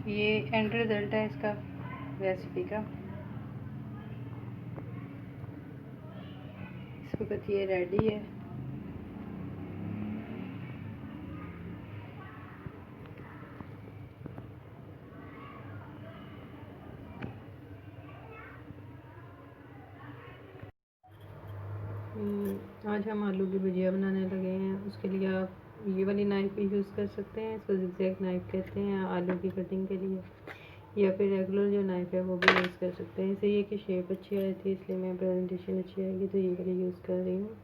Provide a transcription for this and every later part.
ये and result है इसका रेसिपी का। इस वक्त ये रेडी है। आज हम आलू की भुजिया बनाने लगे हैं। उसके लिए आप ये वाली नाइफ़ भी यूज़ कर सकते हैं। इसको ज़िगज़ैग नाइफ़ कहते हैं आलू की कटिंग के लिए, या फिर रेगुलर जो नाइफ़ है वो भी यूज़ कर सकते हैं। इससे ये कि शेप अच्छी आई थी, इसलिए मैं प्रेजेंटेशन अच्छी आएगी तो ये वाली यूज़ कर रही हूँ।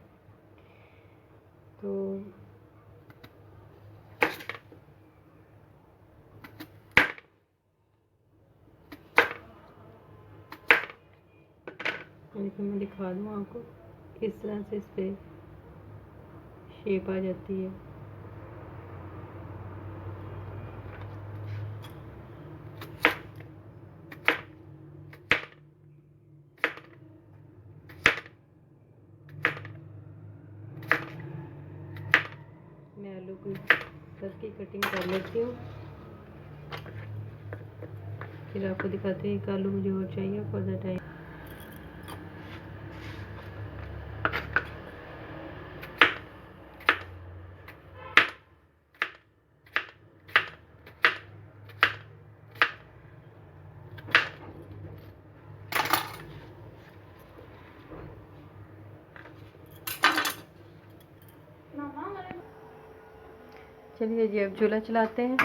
तो देखिए, मैं दिखा दूँ आपको किस तरह से इस पर शेप आ जाती है। मैं आलू की सबकी कटिंग कर लेती हूँ, फिर आपको दिखाते हैं। एक आलू मुझे और चाहिए फॉर द टाइम। चलिए जी, अब चूल्हा चलाते हैं।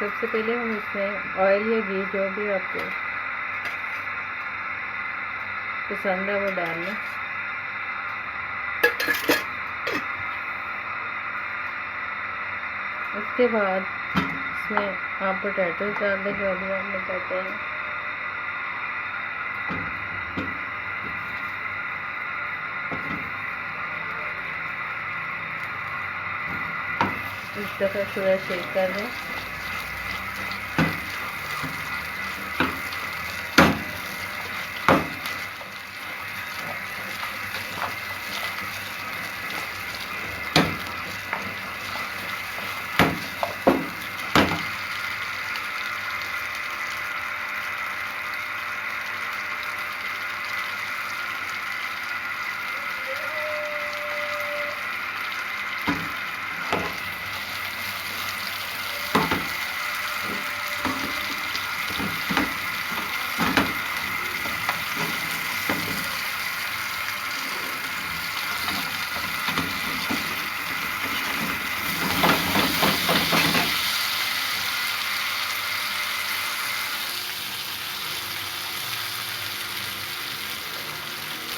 सबसे पहले हम इसमें ऑयल या घी जो भी आपको पसंद है वो डाल लें। उसके बाद इसमें आप पोटैटो डाल दें, जो अभी आपने काटे हैं। इस दफ़ा थोड़ा शेक कर दें।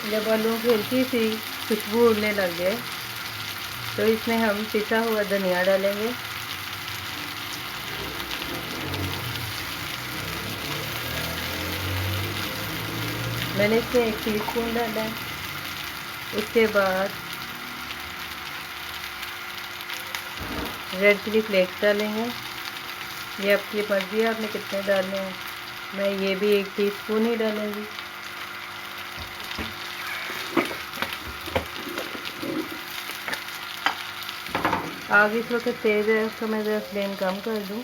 जब आलू की हल्की सी खुशबू उड़ने लग जाए तो इसमें हम पिसा हुआ धनिया डालेंगे। मैंने इसमें 1 टीस्पून डाला है। उसके बाद रेड चिली फ्लेक्स डालेंगे। ये आपकी मर्जी है, आपने कितने डालने हैं। मैं ये भी 1 टीस्पून ही डालूंगी। आग इस वक्त तेज़ है, उसको मैं ज़रा फ्लेम कम कर दूँ।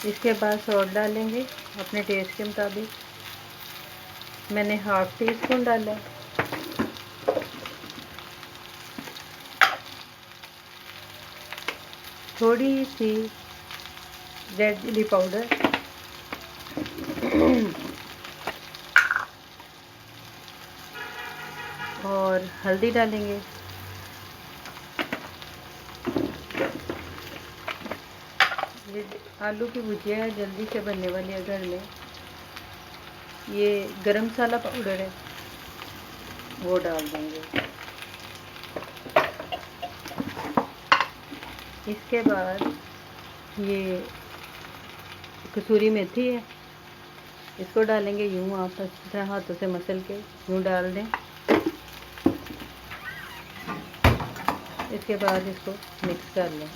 इसके बाद सॉल्ट डालेंगे अपने टेस्ट के मुताबिक। मैंने ½ टीस्पून डाला है। थोड़ी सी रेड चिली पाउडर और हल्दी डालेंगे। ये आलू की भुजिया है, जल्दी से बनने वाली है घर में। ये गरम मसाला पाउडर है, वो डाल देंगे। इसके बाद ये कसूरी मेथी है, इसको डालेंगे। यूँ आप अच्छी तरह हाथों से मसल के यूँ डाल दें। इसके बाद इसको मिक्स कर लें।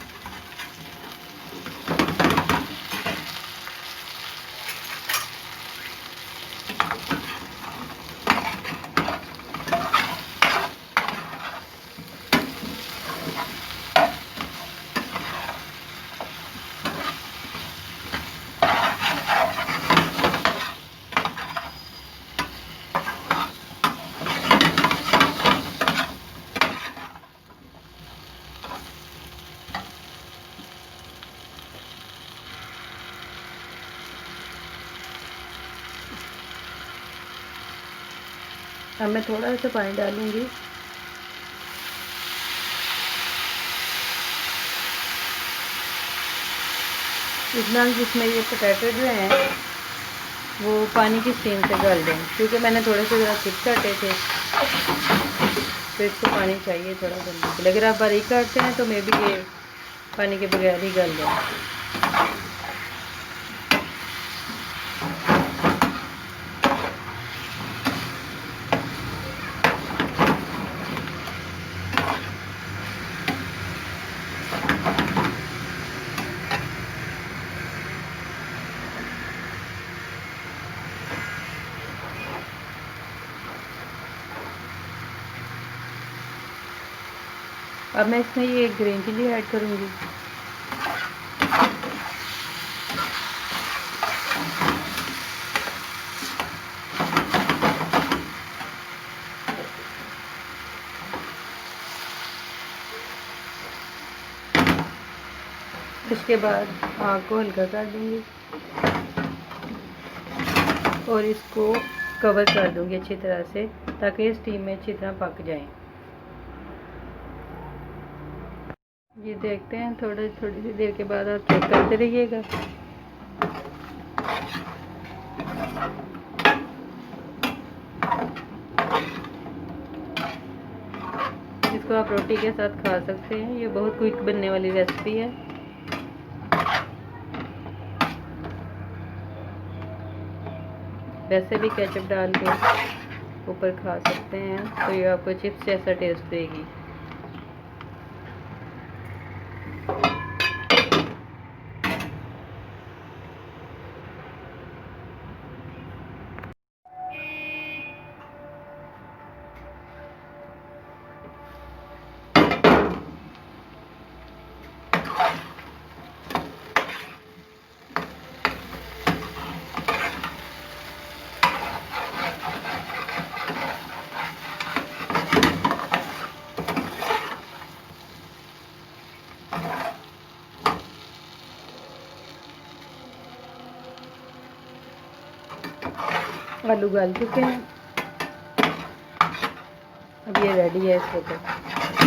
अब मैं थोड़ा सा पानी डालूँगी। इतना जिसमें ये पोटैटो जो हैं वो पानी की स्टीम से गल दें, क्योंकि मैंने थोड़े से ज़रा थिक काटे थे, तो इसको पानी चाहिए थोड़ा गलने के लिए। अगर आप बारीक काटते हैं तो मे बी ये पानी के बगैर ही गल दें। अब मैं इसमें ये ग्रीन चिली ऐड करूँगी। इसके बाद आग को हल्का कर दूँगी और इसको कवर कर दूँगी अच्छी तरह से, ताकि ये स्टीम में अच्छी तरह पक जाए। ये देखते हैं, थोड़ी सी देर के बाद आप चेक करते रहिएगा। इसको आप रोटी के साथ खा सकते हैं। ये बहुत क्विक बनने वाली रेसिपी है। वैसे भी केचप डाल के ऊपर खा सकते हैं, तो ये आपको चिप्स जैसा टेस्ट देगी। आलू गल चुके हैं, अब ये रेडी है इसके ऊपर।